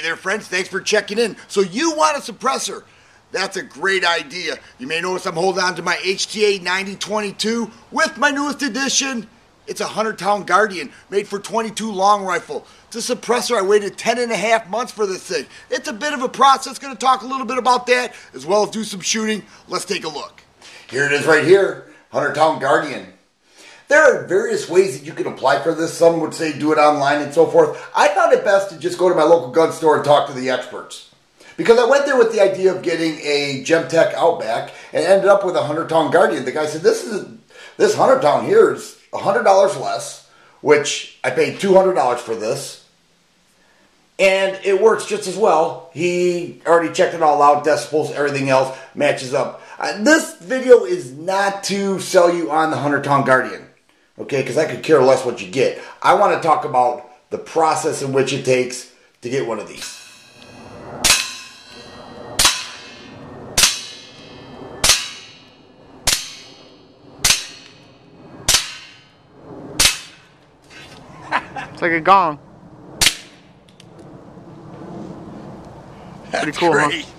there, friends. Thanks for checking in. So you want a suppressor? That's a great idea. You may notice I'm holding on to my HTA 9022 with my newest edition. It's a Huntertown Guardian made for .22 long rifle. It's a suppressor. I waited 10.5 months for this thing. It's a bit of a process. Going to talk a little bit about that as well as do some shooting. Let's take a look. Here it is right here, Huntertown Guardian. There are various ways that you can apply for this. Some would say do it online and so forth. I found it best to just go to my local gun store and talk to the experts. Because I went there with the idea of getting a Gemtech Outback and ended up with a Huntertown Guardian. The guy said, this Huntertown here is $100 less, which I paid $200 for this. And it works just as well. He already checked it all out, decibels, everything else matches up. This video is not to sell you on the Huntertown Guardian, okay, because I could care less what you get. I want to talk about the process in which it takes to get one of these. It's like a gong. Pretty cool, great. huh?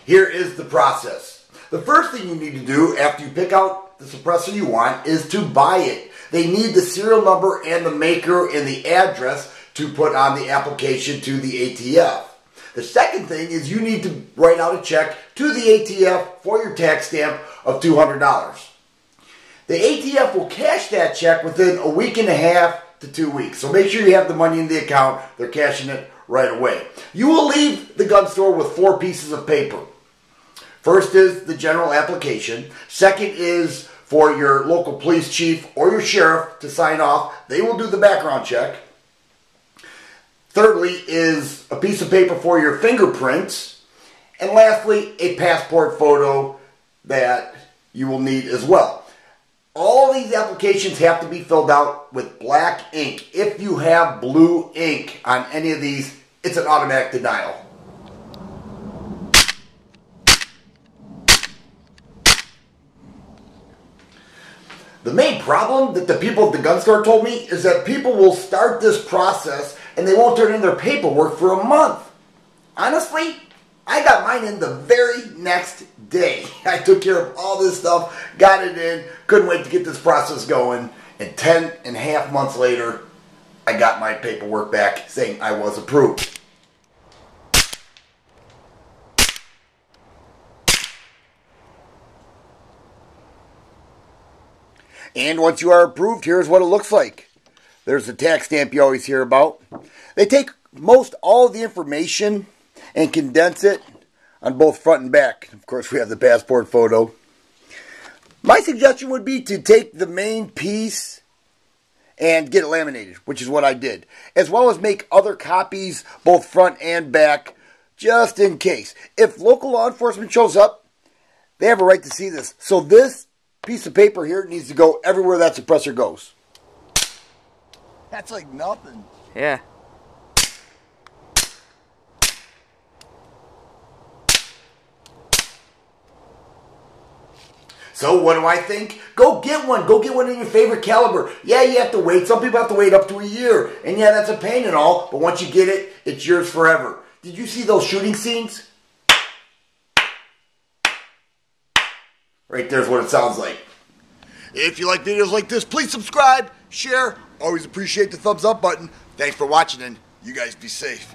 Here is the process. The first thing you need to do after you pick out the suppressor you want is to buy it. They need the serial number and the maker and the address to put on the application to the ATF. The second thing is you need to write out a check to the ATF for your tax stamp of $200. The ATF will cash that check within a week and a half to 2 weeks. So make sure you have the money in the account. They're cashing it right away. You will leave the gun store with 4 pieces of paper. First is the general application. Second is for your local police chief or your sheriff to sign off. They will do the background check. Thirdly is a piece of paper for your fingerprints. And lastly, a passport photo that you will need as well. All these applications have to be filled out with black ink. If you have blue ink on any of these, it's an automatic denial. The main problem that the people at the gun store told me is that people will start this process and they won't turn in their paperwork for a month. Honestly, I got mine in the very next day. I took care of all this stuff, got it in, couldn't wait to get this process going, and 10.5 months later, I got my paperwork back saying I was approved. And once you are approved, here's what it looks like. There's the tax stamp you always hear about. They take most all of the information and condense it on both front and back. Of course, we have the passport photo. My suggestion would be to take the main piece and get it laminated, which is what I did, as well as make other copies, both front and back, just in case. If local law enforcement shows up, they have a right to see this. So this piece of paper here needs to go everywhere that suppressor goes. That's like nothing. Yeah. So what do I think? Go get one. Go get one in your favorite caliber. Yeah, you have to wait. Some people have to wait up to a year. And yeah, that's a pain and all. But once you get it, it's yours forever. Did you see those shooting scenes? Right there's what it sounds like. If you like videos like this, please subscribe, share. Always appreciate the thumbs up button. Thanks for watching and you guys be safe.